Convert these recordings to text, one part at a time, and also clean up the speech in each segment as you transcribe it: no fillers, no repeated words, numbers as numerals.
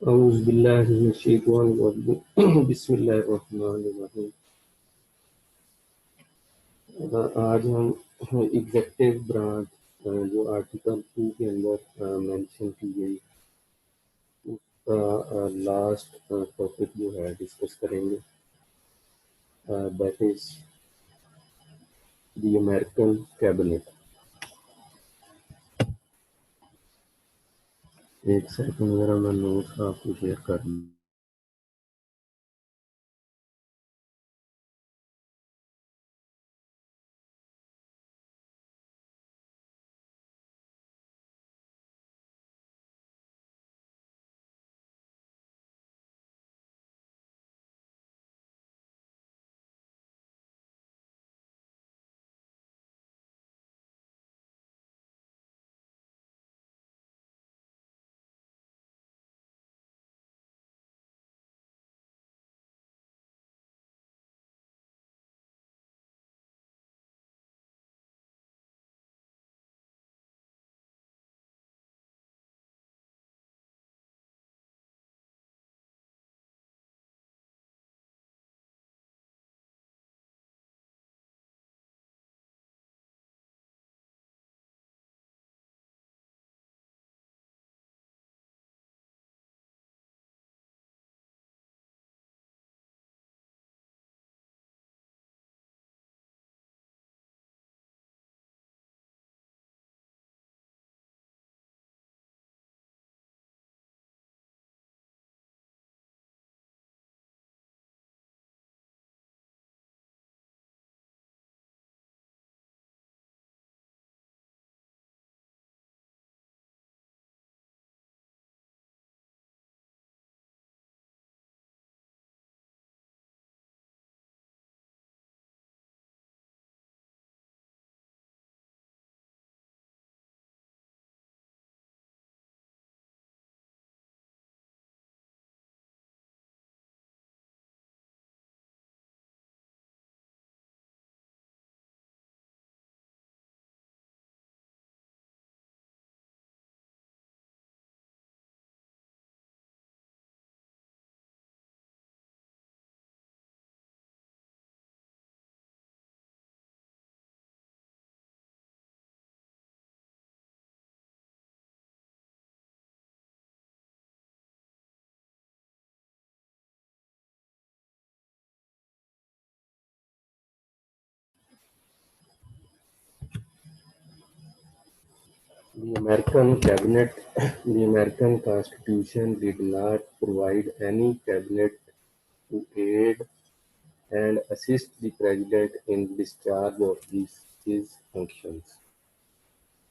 أعوذ بالله من الشيطان الرجيم بسم الله الرحمن الرحيम। आज हम executive branch जो आर्टिकल 2 के अंदर मेंशन की गई उसका लास्ट टॉपिक जो है डिस्कस करेंगे, that is the American cabinet. एक सेकंड ज़रा मैं नोट्स आपको शेयर कर दूँ। The American cabinet, the American Constitution did not provide any cabinet to aid and assist the President in discharge of his functions.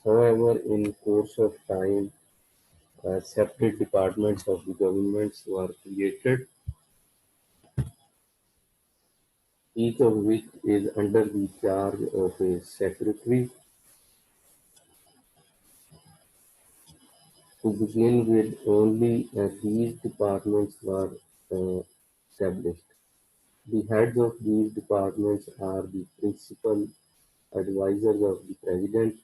However, in course of time, separate departments of the governments were created, each of which is under the charge of a secretary. To begin with, only these departments were established. The heads of these departments are the principal advisors of the President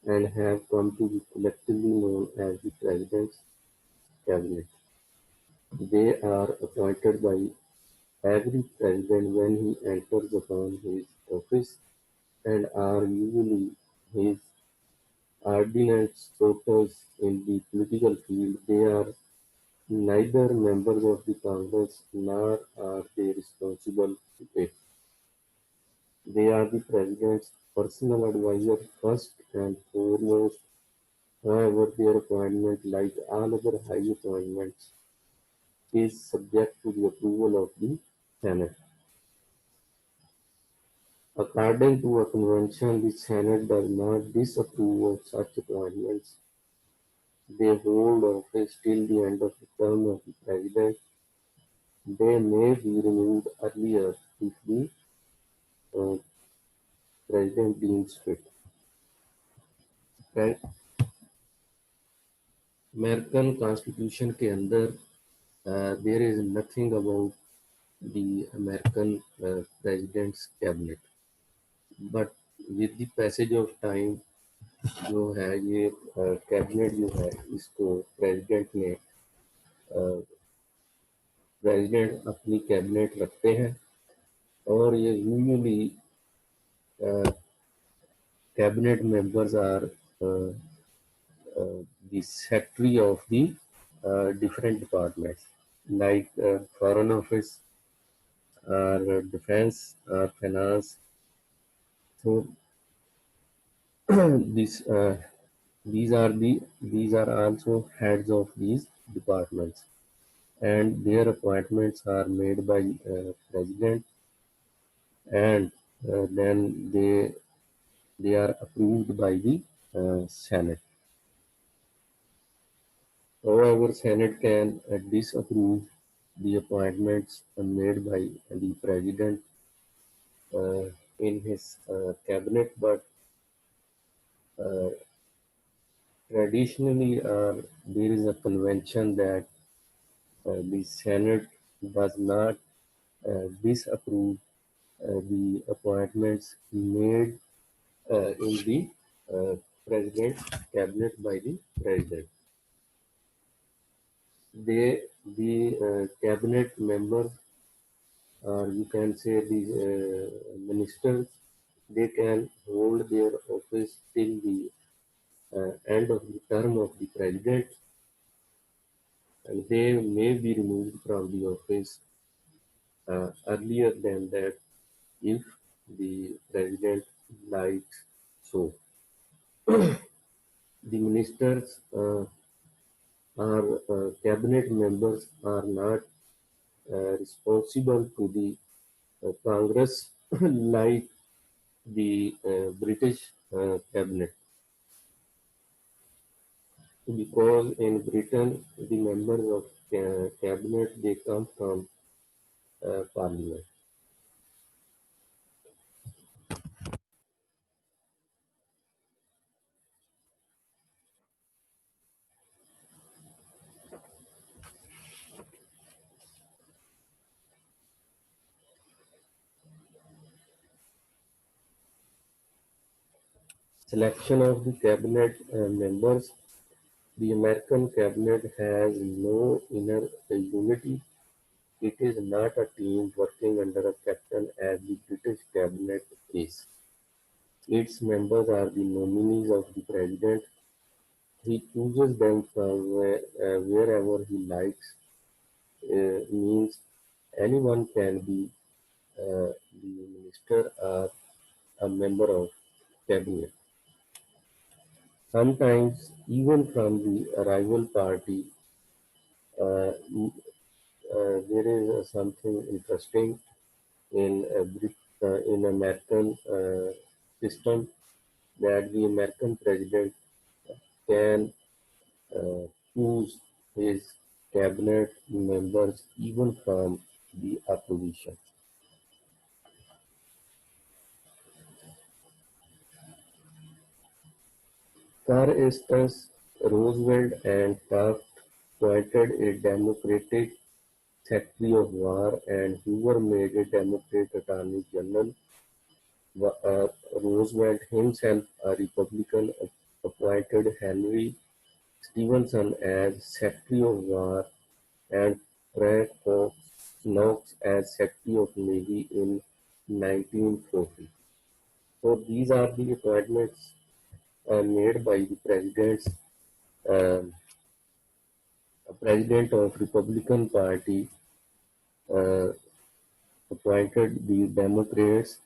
and have come to be collectively known as the President's Cabinet. They are appointed by every president when he enters upon his office and are usually his ordinate supporters in the political field. They are neither members of the Congress nor are they responsible to it. They are the President's personal advisor first and foremost. However, their appointment, like all other high appointments, is subject to the approval of the Senate. According to a convention, the Senate does not disapprove of such appointments. They hold office till the end of the term of the President. They may be removed earlier if the uh, President deems fit. Okay? American constitution के अंदर there is nothing about the American president's cabinet. But with the passage of time, जो है ये cabinet जो है इसको president अपनी cabinet रखते हैं और ये usually cabinet members are the secretary of the different departments like foreign office or defense or finance. So these these are also heads of these departments, and their appointments are made by president, and then they are approved by the Senate. However, Senate can disapprove the appointments made by the president uh, in his cabinet, but uh, traditionally there is a convention that the Senate does not disapprove the appointments made in the president's cabinet by the president. The cabinet members, or you can say the ministers, they can hold their office till the end of the term of the president, and they may be removed from the office earlier than that if the president likes so. The ministers or cabinet members are not responsible to the Congress like the British cabinet, because in Britain the members of cabinet they come from parliament. Selection of the cabinet members. The American cabinet has no inner unity. It is not a team working under a captain as the British cabinet is. Its members are the nominees of the president. He chooses them from wherever he likes. Means anyone can be the minister or a member of cabinet. Sometimes, even from the rival party, uh, there is something interesting in in American system, that the American president can uh, choose his cabinet members even from the opposition. For instance, Roosevelt and Taft appointed a Democratic Secretary of War, and Hoover made a Democrat Attorney General. Roosevelt himself, a Republican, appointed Henry Stevenson as Secretary of War and Frank Knox as Secretary of Navy in 1940. So these are the appointments made by the um, president of Republican Party, uh, appointed the Democrats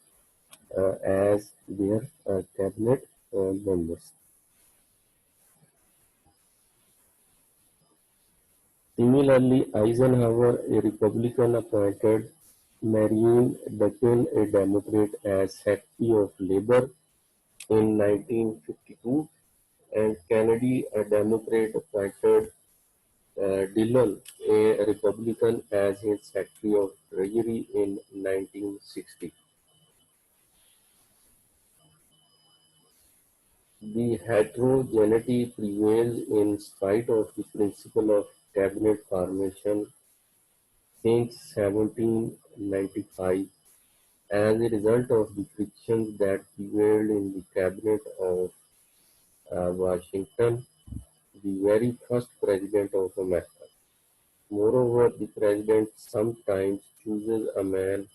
as their cabinet members. Similarly, Eisenhower, a Republican, appointed Marion Duquesne, a Democrat, as Secretary of Labor in 1952, and Kennedy, a Democrat, appointed Dillon, a Republican, as his Secretary of Treasury in 1960. The heterogeneity prevails in spite of the principle of cabinet formation since 1795. As a result of the frictions that prevailed in the cabinet of Washington, the very first president of America. Moreover, the president sometimes chooses a man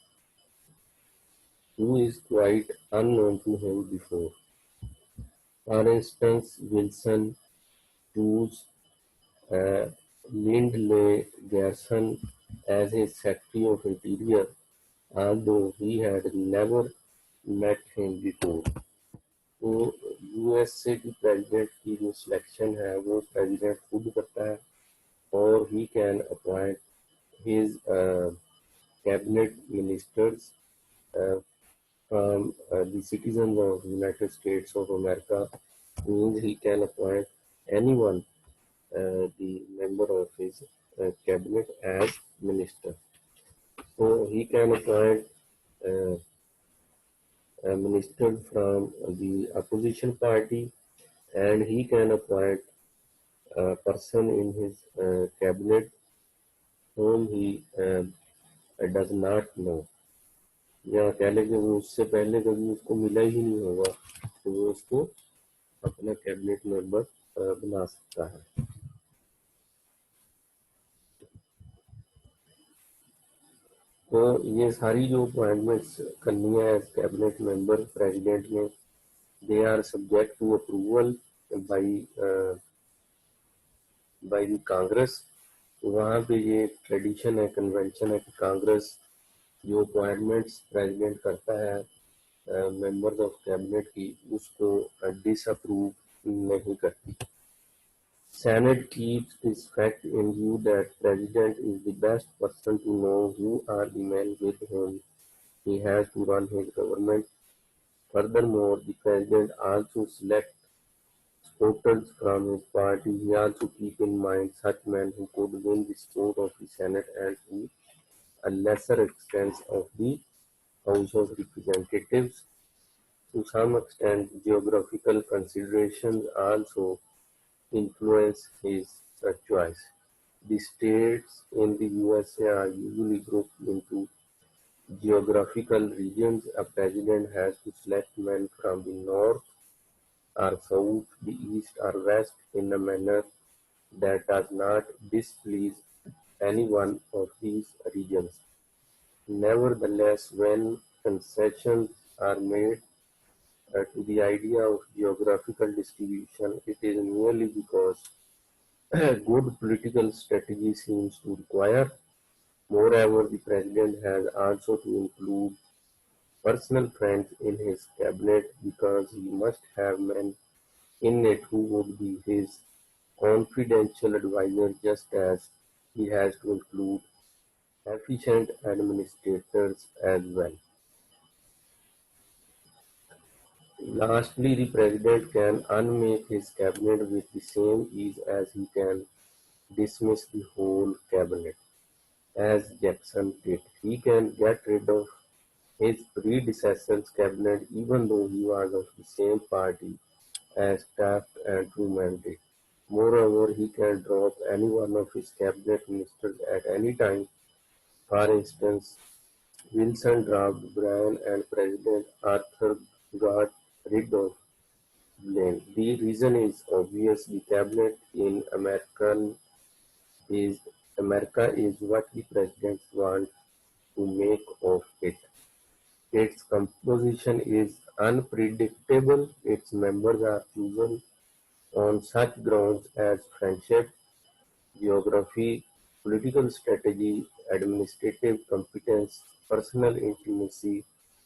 who is quite unknown to him before. For instance, Wilson chose uh, Lindley Garrison as his Secretary of Interior, although he had never met him before. तो US से की president की जो selection है वो president खुद करता है और he can appoint his cabinet ministers from the citizens of United States of America means he can appoint anyone the member of his cabinet as minister. So he can appoint uh, a minister from the opposition party and he can appoint a person in his cabinet whom he does not know. या कह लें कि वो उससे पहले कभी उसको मिला ही नहीं होगा तो वो उसको अपना कैबिनेट मेंबर बना सकता है। तो ये सारी जो अपॉइंटमेंट्स करनी है एज कैबिनेट मेंबर प्रेसिडेंट ने they are subject to approval by the Congress. वहाँ पे ये ट्रेडिशन है, कन्वेंशन है कि कांग्रेस जो अपॉइंटमेंट्स प्रेसिडेंट करता है मेंबर्स ऑफ कैबिनेट की उसको डिसअप्रूव नहीं करती। Senate keeps this fact in view that President is the best person to know who are the men with whom he has to run his government. Furthermore, the President also selects supporters from his party. He also keeps in mind such men who could win the support of the Senate and to a lesser extent of the House of Representatives. To some extent, geographical considerations also influence his choice. The states in the USA are usually grouped into geographical regions. A president has to select men from the north or south, the east or west in a manner that does not displease any one of these regions. Nevertheless, when concessions are made to the idea of geographical distribution, it is merely because good political strategy seems to require. Moreover, the president has also to include personal friends in his cabinet because he must have men in it who would be his confidential advisor, just as he has to include efficient administrators as well. Lastly, the president can unmake his cabinet with the same ease as he can dismiss the whole cabinet, as Jackson did. He can get rid of his predecessor's cabinet even though he was of the same party as Taft and Truman did. Moreover, he can drop any one of his cabinet ministers at any time. For instance, Wilson dropped Bryan and President Arthur got rid of Blaine. The reason is obvious. The cabinet in is America is what the president wants to make of it. Its composition is unpredictable. Its members are chosen on such grounds as friendship, geography, political strategy, administrative competence, personal intimacy,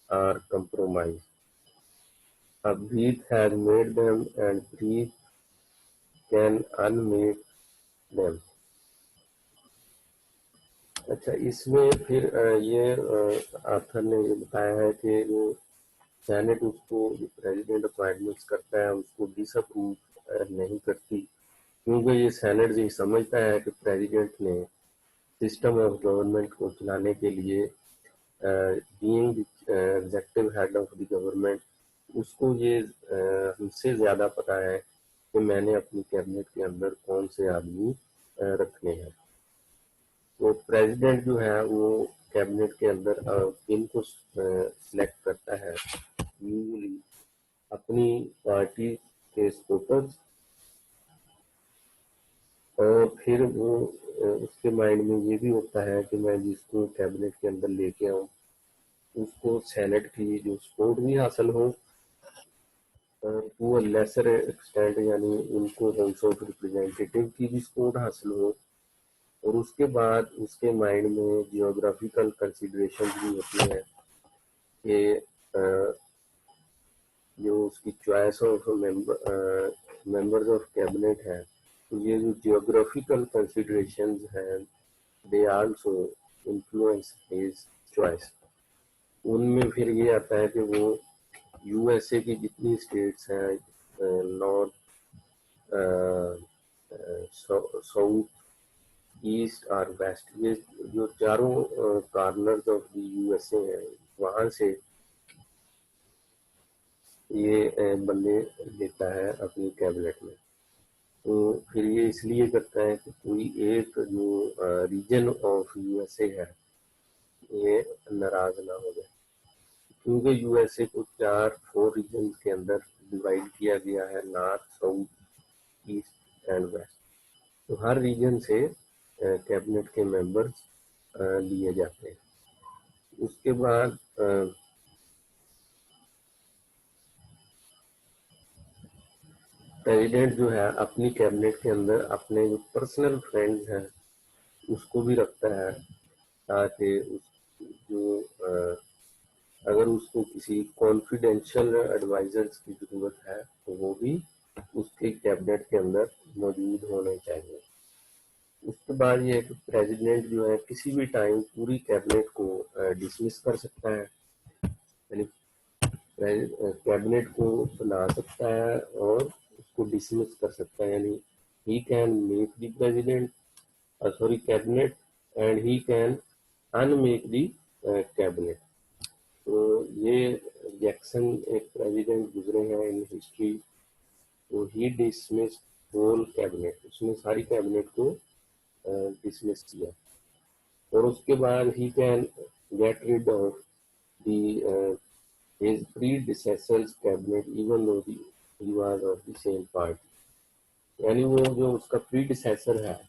or compromise. A breath has made them and breath can unmake them. अच्छा, इसमें फिर ये Arthur ने ये बताया है कि जो सेनेट उसको जो प्रेसिडेंट अपॉइंटमेंट्स करता है उसको डिसअप्रूव नहीं करती क्योंकि ये सेनेट ये समझता है कि प्रेसिडेंट ने सिस्टम ऑफ गवर्नमेंट को चलाने के लिए being the adjective head of the government उसको ये हमसे ज़्यादा पता है कि मैंने अपनी कैबिनेट के अंदर कौन से आदमी रखने हैं। तो प्रेसिडेंट जो है वो कैबिनेट के अंदर इनको सिलेक्ट करता है यूजली अपनी पार्टी के सपोर्टर्स, और फिर वो उसके माइंड में ये भी होता है कि मैं जिसको कैबिनेट के अंदर लेके आऊँ उसको सेनेट की जो सपोर्ट भी हासिल हो, टू अ लेसर एक्सटेंट, यानी उनको हाउस ऑफ रिप्रेजेंटेटिव की भी सपोर्ट हासिल हो। और उसके बाद उसके माइंड में जियोग्राफिकल कंसिडरेशन भी होती है कि जो उसकी choice of members of cabinet है, तो ये जो जियोग्राफिकल कंसिडरेशंस हैं they also influence his choice. उनमें फिर ये आता है कि वो यूएसए की जितनी स्टेट्स हैं, नॉर्थ, साउथ, ईस्ट और वेस्ट, ये जो चारों कॉर्नर्स ऑफ द यूएसए हैं, वहाँ से ये बंदे लेता है अपनी कैबिनेट में। तो फिर ये इसलिए करता है कि कोई एक जो रीजन ऑफ यूएसए है ये नाराज ना हो जाए, क्योंकि यूएसए को 4 रीजन के अंदर डिवाइड किया गया है, north, south, east and west. तो हर रीजन से कैबिनेट के मेंबर्स लिए जाते हैं। उसके बाद प्रेसिडेंट जो है अपनी कैबिनेट के अंदर अपने जो पर्सनल फ्रेंड्स हैं उसको भी रखता है, ताकि जो अगर उसको किसी कॉन्फिडेंशियल एडवाइजर्स की जरूरत है तो वो भी उसके कैबिनेट के अंदर मौजूद होने चाहिए। उसके बाद ये है कि प्रेसिडेंट जो है किसी भी टाइम पूरी कैबिनेट को डिसमिस कर सकता है, यानी कैबिनेट को बुला सकता है और उसको डिसमिस कर सकता है, यानी he can make the president sorry cabinet and he can unmake the cabinet. तो ये जैक्सन एक प्रेसिडेंट गुजरे हैं इन हिस्ट्री, तो ही डिसमिस होल कैबिनेट, उसने सारी कैबिनेट को डिसमिस किया। और उसके बाद he can get rid of the his predecessor's cabinet even though he was of the same party, यानी वो जो उसका प्रीडिसेसर है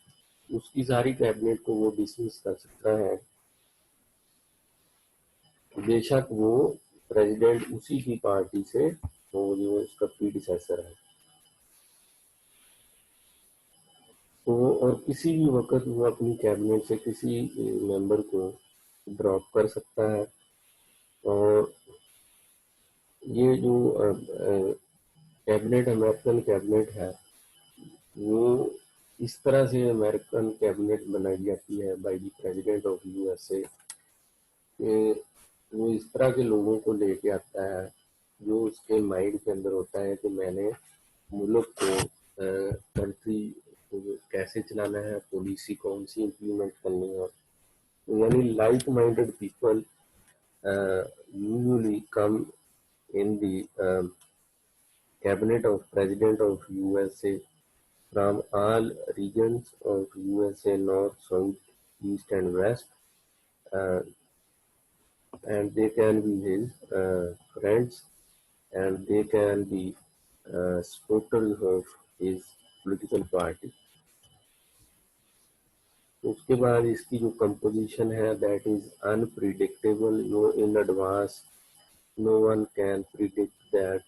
उसकी सारी कैबिनेट को वो डिसमिस कर सकता है, बेशक वो प्रेसिडेंट उसी की पार्टी से हो जो उसका प्रीडिसेसर है। तो और किसी भी वक्त वो अपनी कैबिनेट से किसी मेंबर को ड्रॉप कर सकता है। और ये जो कैबिनेट अमेरिकन कैबिनेट है वो इस तरह से अमेरिकन कैबिनेट बनाई जाती है by the president of USA, कि वो इस तरह के लोगों को लेके आता है जो उसके माइंड के अंदर होता है कि मैंने मुल्क को, कंट्री को कैसे चलाना है, पॉलिसी कौन सी इम्प्लीमेंट करनी है। तो यानी like minded people usually come in the cabinet of president of USA from all regions of USA, north, south, east and west, uh, and they can be his friends, and they can be supporters of his political party. उसके बाद इसकी जो composition है that is unpredictable, no in advance, no one can predict that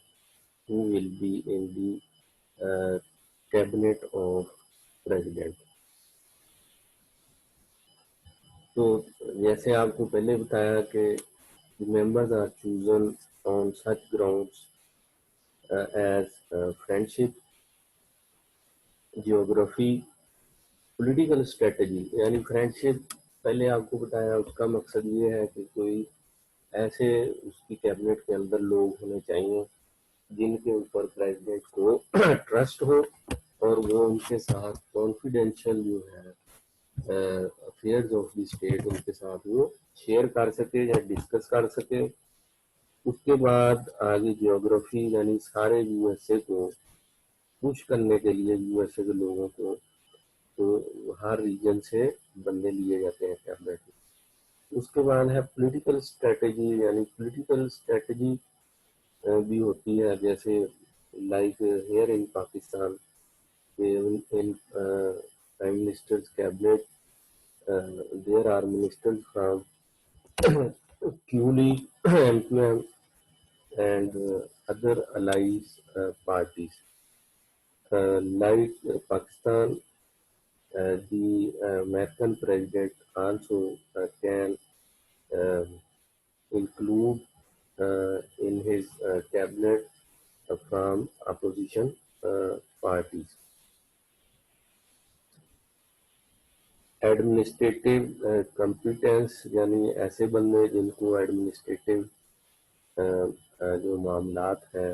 who will be in the cabinet of president। तो जैसे आपको पहले बताया कि members are chosen on such grounds as friendship, geography, political strategy। यानी friendship पहले आपको बताया, उसका मकसद ये है कि कोई ऐसे उसकी कैबिनेट के अंदर लोग होने चाहिए जिनके ऊपर प्रेसिडेंट को ट्रस्ट हो और वो उनके साथ कॉन्फिडेंशियल जो है अफेयर्स ऑफ द स्टेट उनके साथ वो शेयर कर सके या डिस्कस कर सके। उसके बाद आगे जियोग्राफी, यानी सारे यूएसए को पुश करने के लिए यूएसए के लोगों को तो हर रीजन से बंदे लिए जाते हैं कैबिनेट में। उसके बाद है पॉलिटिकल स्ट्रेटेजी, यानी पॉलिटिकल स्ट्रेटेजी भी होती है, जैसे like here in Pakistan, in Prime Minister's cabinet, there are ministers from QLE, MQM, and other allies parties. Like Pakistan, the American president also can um, include in his cabinet from opposition parties. Administrative competence यानी ऐसे बंदे जिनको administrative जो मामलात हैं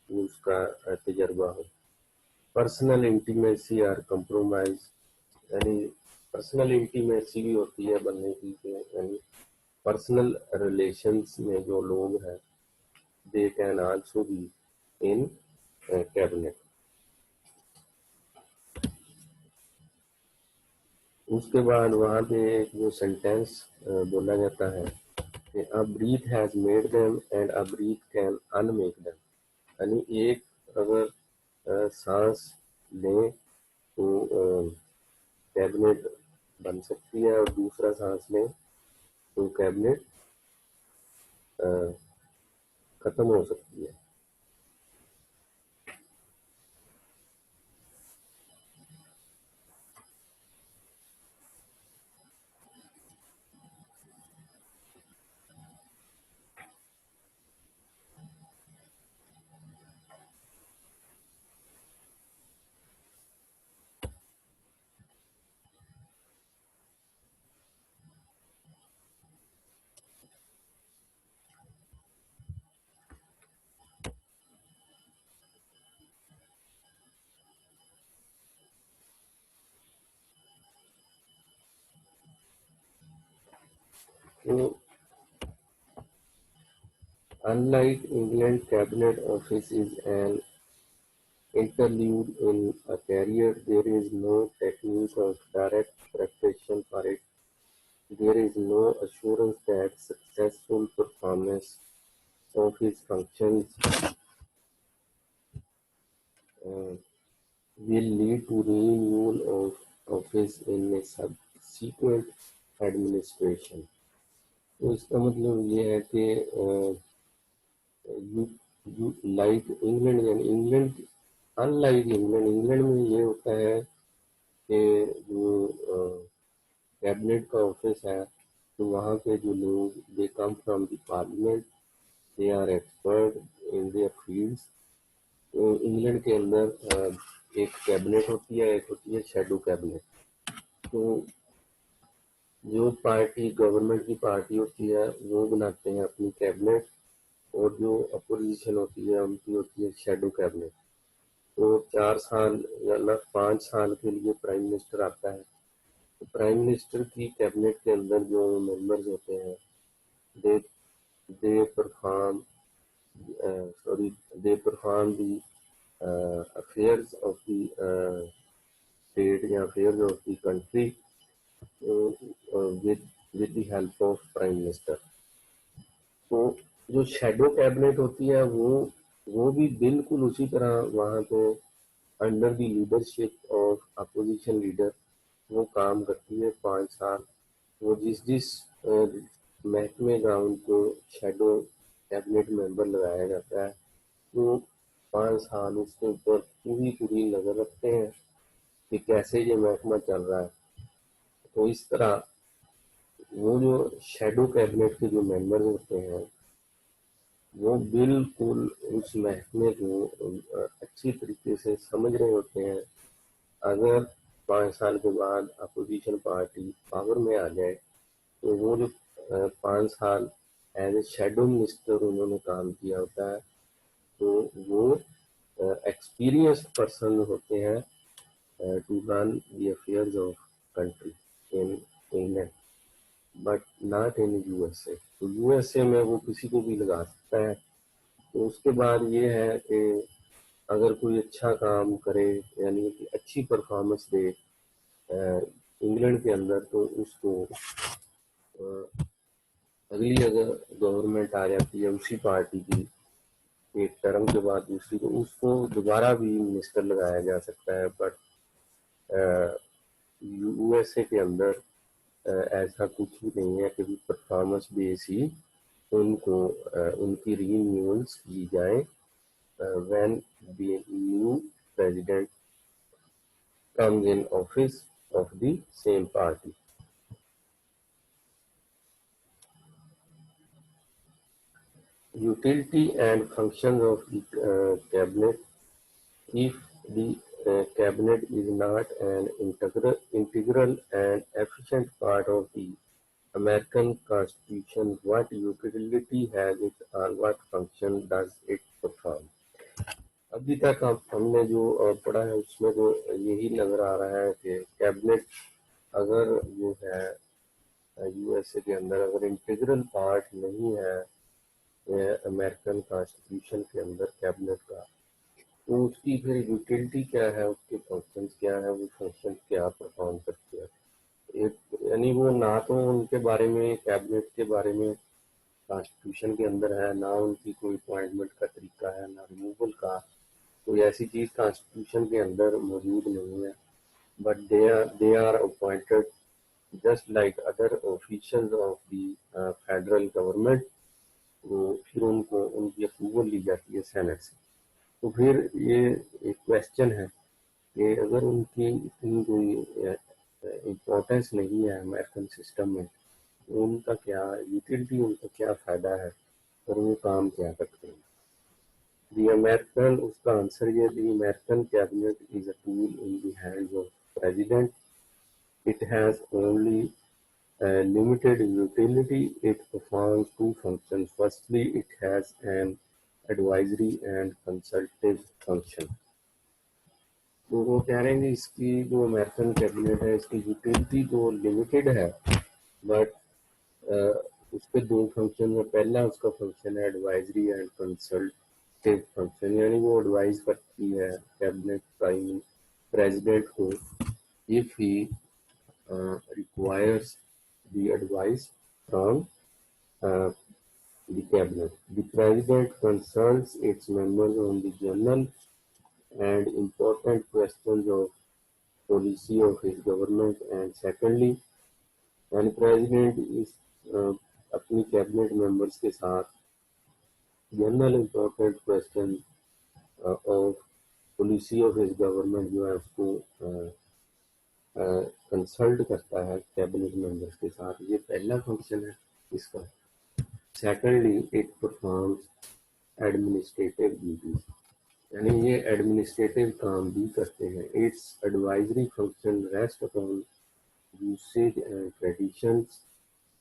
उसका तजर्बा हो. पर्सनल इंटीमेसी और कंप्रोमाइज यानी पर्सनल इंटीमेसी भी होती है बंदे की यानी पर्सनल रिलेशंस में जो लोग हैं they can also be in cabinet. उसके बाद वहाँ पे एक जो सेंटेंस बोला जाता है कि a breath has made them and a breath can unmake them. यानी एक अगर सांस लें तो कैबिनेट बन सकती है और दूसरा सांस लें तो कैबिनेट खत्म हो सकती है. तो unlike England, cabinet office is an interlude in a career. There is no technique of direct preparation for it. There is no assurance that successful performance of his functions uh, will lead to renewal of office in a subsequent administration. तो इसका मतलब ये है कि you you like England यानी England unlike England England में ये होता है कि जो कैबिनेट का ऑफिस है तो वहाँ पे जो लोग they come from the parliament, they are expert in their fields. तो इंग्लैंड के अंदर एक कैबिनेट होती है, एक होती है शेडो कैबिनेट. तो जो पार्टी गवर्नमेंट की पार्टी होती है वो बनाते हैं अपनी कैबिनेट और जो अपोजिशन होती है उनकी होती है शेडो कैबिनेट. तो 4 साल या 5 साल के लिए प्राइम मिनिस्टर आता है. तो प्राइम मिनिस्टर की कैबिनेट के अंदर जो मेंबर्स होते हैं they they perform sorry they perform the affairs of the state या affairs of the country with the help of prime minister. तो जो शेडो कैबिनेट होती है वो भी बिल्कुल उसी तरह वहाँ पे under the leadership of opposition leader वो काम करती है 5 साल. वो जिस जिस महकमे का उनको शेडो कैबिनेट मेंबर लगाया जाता है वो 5 साल उसके ऊपर पूरी पूरी नजर रखते हैं कि कैसे ये महकमा चल रहा है. तो इस तरह वो जो शेडो कैबिनेट के जो मेंबर होते हैं वो बिल्कुल उस महकमे को अच्छी तरीके से समझ रहे होते हैं. अगर 5 साल के बाद अपोजिशन पार्टी पावर में आ जाए तो वो जो 5 साल एज ए शेडो मिनिस्टर उन्होंने काम किया होता है तो वो एक्सपीरियंस्ड पर्सन होते हैं to run the affairs of country in England but not in USA. तो यूएसए में वो किसी को भी लगा सकता है. तो उसके बाद ये है कि अगर कोई अच्छा काम करे यानी कि अच्छी परफॉर्मेंस दे इंग्लैंड के अंदर तो उसको अगली अगर गवर्नमेंट आ जाती है उसी पार्टी की एक टर्म के बाद दूसरी को उसको दोबारा भी मिनिस्टर लगाया जा सकता है, बट यूएसए के अंदर ऐसा कुछ भी नहीं है कि परफॉर्मेंस बेस ही उनको उनकी रीन्यूअल्स की जाए when the new president comes in office of the same party. Utility and functions of the cabinet. If the cabinet is not an integral and efficient part of the American Constitution, what utility has it or what function does it perform? अभी तक हमने जो पढ़ा है उसमें जो यही नजर आ रहा है कि कैबिनेट अगर जो है यूएसए के अंदर अगर इंटीग्रल पार्ट नहीं है अमेरिकन कॉन्स्टिट्यूशन के अंदर कैबिनेट का, तो उसकी फिर यूटिलिटी क्या है, उसके फंक्शंस क्या है, वो फंक्शन क्या परफॉर्म करते हैं। एक यानी वो ना तो उनके बारे में कैबिनेट के बारे में कॉन्स्टिट्यूशन के अंदर है, ना उनकी कोई अपॉइंटमेंट का तरीका है, ना रिमूवल का कोई ऐसी चीज कॉन्स्टिट्यूशन के अंदर मौजूद नहीं है। But they are appointed just like other officials of the federal government। तो फिर उनको उनकी अप्रूवल ली जाती है सेनेट से। तो फिर ये एक क्वेश्चन है कि अगर उनकी इतनी कोई इम्पोर्टेंस नहीं है अमेरिकन सिस्टम में, तो उनका क्या यूटिलिटी, उनका क्या फ़ायदा है और वो काम क्या करते हैं। दी अमेरिकन, उसका आंसर ये, the American cabinet is a tool in the hands of president. It has only limited utility. It performs two functions. Firstly, it has an advisory and consultative function। तो वो कह रहे हैं कि इसकी जो अमेरिकन कैबिनेट है इसकी यूटिलिटी तो लिमिटेड है, बट उसके दो फंक्शन है। पहला उसका फंक्शन है एडवाइजरी एंड कंसल्टिव फंक्शन, यानी वो एडवाइज करती है कैबिनेट प्राइम प्रेसिडेंट को if he requires the advice from uh, the cabinet। The president consults its members on the general and important questions of policy of his government। And secondly, when president is अपनी cabinet members के साथ general important question of policy of his government जो है उसको consult करता है cabinet members के साथ, ये पहला फंक्शन है इसका। Secondly, it performs administrative duties, यानी ये एडमिनिस्ट्रेटिव काम भी करते हैं। Its advisory function rest upon usage and traditions.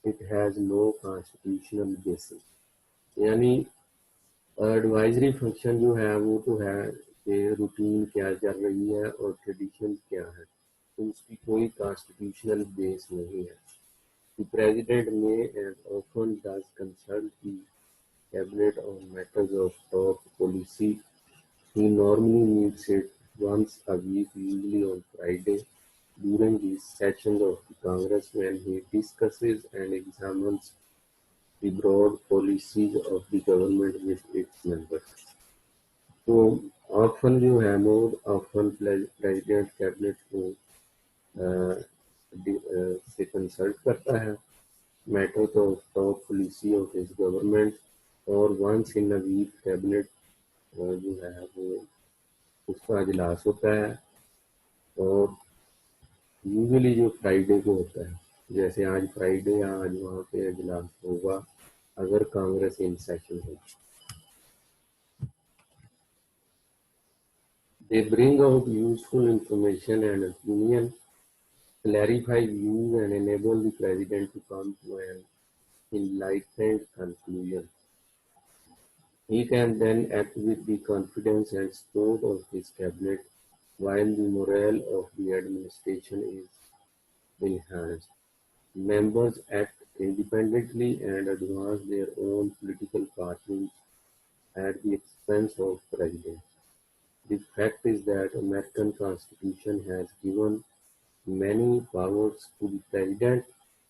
It has no constitutional basis, यानी एडवाइजरी फंक्शन जो है वो तो है कि रूटीन क्या चल रही है और ट्रेडिशन क्या है, तो उसकी कोई कॉन्स्टिट्यूशनल बेस नहीं है। The president may and often does consult the cabinet on matters of top policy। He normally meets it once a week, usually on Friday, during the sessions of the Congress, when he discusses and examines the broad policies of the government with its members। तो option जो है वो option president cabinet को से consult करता है matters of top policy of his government, और once in a week cabinet जो है वो उसका अजलास होता है, और यूजुअली जो फ्राइडे को होता है, जैसे आज फ्राइडे या आज वहाँ पे अजलास होगा अगर कांग्रेस इन सेशन हो। They bring out useful information and opinion, clarify views and enable the president to come to an enlightened conclusion। He can then act with the confidence and support of his cabinet while the morale of the administration is enhanced। Members act independently and advance their own political parties at the expense of president। The fact is that American Constitution has given many powers to the president,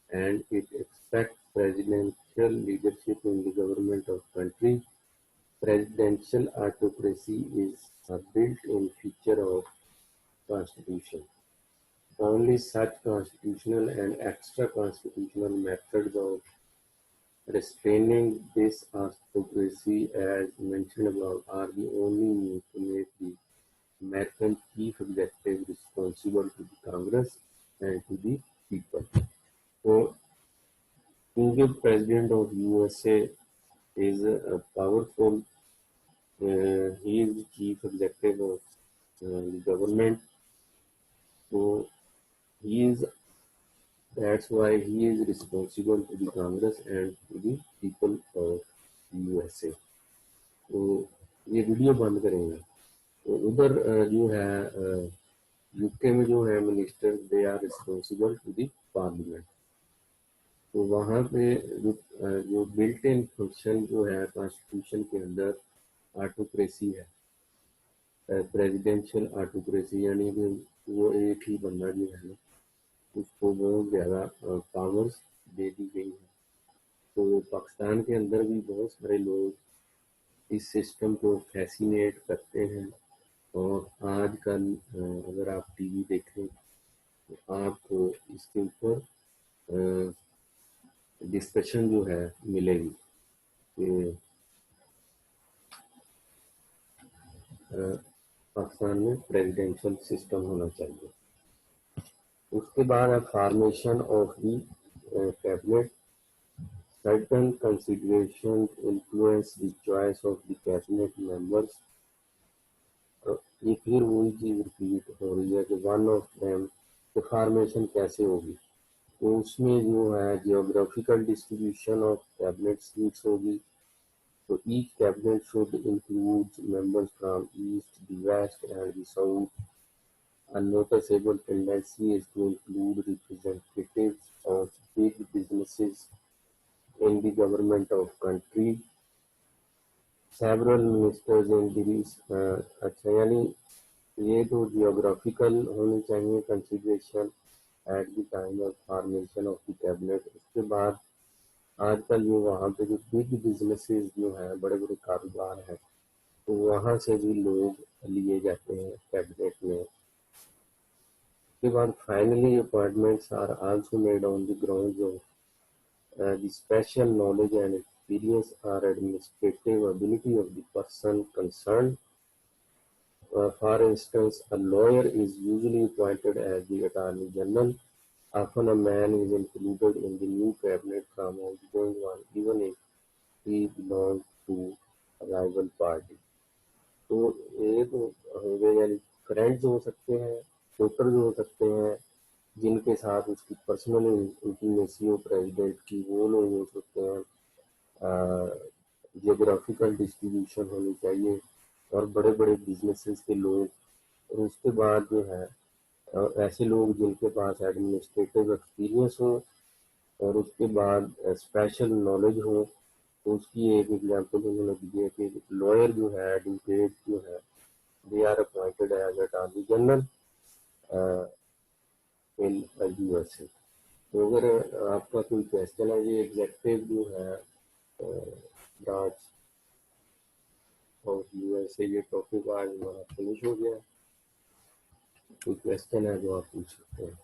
and it expects presidential leadership in the government of country Presidential autocracy is a built-in feature of constitution. Only such constitutional and extra-constitutional methods of restraining this autocracy as mentioned above are the only means to make the American chief executive responsible to the Congress and to the people. So, being president of USA is a powerful. He is the chief executive of the government. So he is that's why he is responsible to the Congress and to the people of USA. तो ये video बंद करेंगे तो उधर जो है UK में जो है minister they are responsible to the parliament तो वहाँ पे जो बिल्ट इन फंक्शन जो है कॉन्स्टिट्यूशन के अंदर ऑटोक्रेसी है प्रेसिडेंशियल ऑटोक्रेसी यानी कि वो एक ही बंदा जो है ना उसको बहुत ज़्यादा पावर्स दे दी गई है तो पाकिस्तान के अंदर भी बहुत सारे लोग इस सिस्टम को फैसिनेट करते हैं और आजकल अगर आप टीवी देखें तो आपको इसके ऊपर डिस्कशन जो है मिलेगी कि पाकिस्तान में प्रेसिडेंशियल सिस्टम होना चाहिए उसके बाद formation of the cabinet certain considerations influence the choice of the cabinet members ये फिर वही चीज रिपीट हो रही है कि one of them the formation कैसे होगी तो उसमें जो है geographical distribution of cabinet seats होगी तो each cabinet should include members from east the west and the south A noticeable tendency is to include representatives of big businesses in the government of country. Several ministers in Greece अच्छा यानी ये तो geographical होनी चाहिए consideration at the time of formation of the cabinet उसके बाद आजकल जो वहाँ पे जो बिग बिजनेसेस जो हैं बड़े बड़े कारोबार हैं तो वहाँ से भी लोग लिए जाते हैं कैबिनेट में उसके बाद finally appointments are also made on the ground of the special knowledge and experience or administrative ability of the person concerned. For instance, a lawyer is usually appointed as the Attorney General. Often a man is included in the new cabinet from outgoing one, even if he belongs to a rival party. तो ये तो हो गए यानी friends हो सकते हैं voters हो सकते हैं जिनके साथ उसकी पर्सनल इंटीमेसी हो प्रेसिडेंट की वो लोग हो सकते हैं जियोग्राफिकल डिस्ट्रीब्यूशन होनी चाहिए और बड़े बड़े बिजनेसेस के लोग और उसके बाद जो है ऐसे लोग जिनके पास एडमिनिस्ट्रेटिव एक्सपीरियंस हो और उसके बाद स्पेशल नॉलेज हो तो उसकी एक एग्जांपल उन्होंने दी है कि लॉयर जो है एडवोकेट जो है they are appointed as attorney general in USA तो अगर आपका कोई क्वेश्चन है ये एग्जेक्टिव जो है ब्रांच ऑफ यूएसए ये टॉपिक आज हमारा फिनिश हो गया कोई क्वेश्चन है जो आप पूछ सकते हैं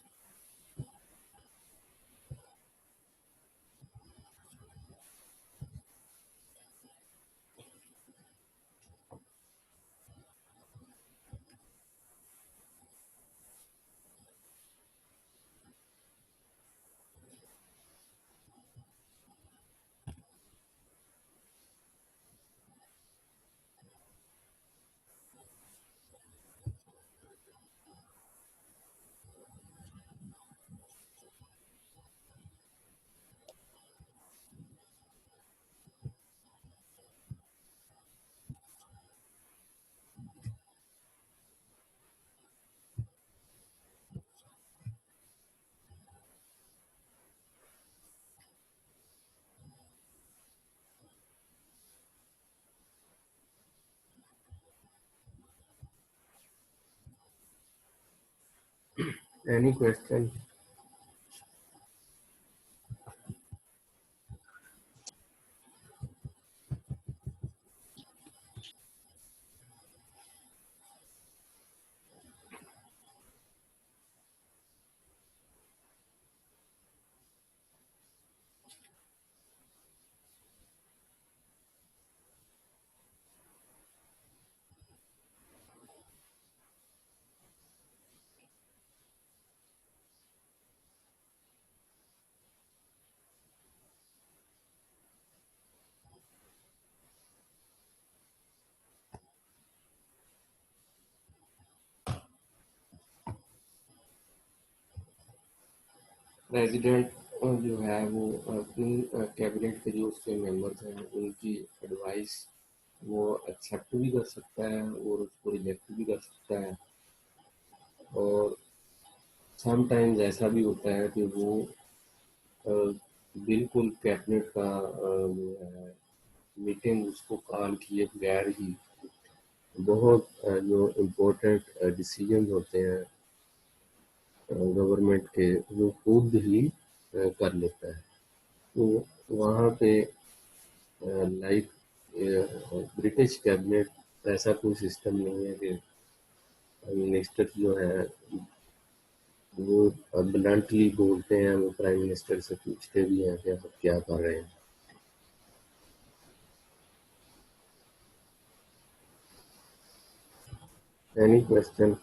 एनी क्वेश्चन प्रेसिडेंट जो है वो अपनी कैबिनेट के जो उसके मेंबर्स हैं उनकी एडवाइस वो एक्सेप्ट भी कर सकता है और उसको रिजेक्ट भी कर सकता है। और समटाइम्स ऐसा भी होता है कि वो अ, बिल्कुल कैबिनेट का जो है मीटिंग उसको कॉल किए बगैर ही बहुत जो इम्पोर्टेंट डिसीजन होते हैं गवर्नमेंट के वो खुद ही कर लेता है। तो वहाँ पे लाइक ब्रिटिश कैबिनेट ऐसा कोई सिस्टम नहीं है कि मिनिस्टर जो है वो ब्लंटली बोलते हैं, वो प्राइम मिनिस्टर से पूछते भी हैं कि आप क्या कर रहे हैं। Any question?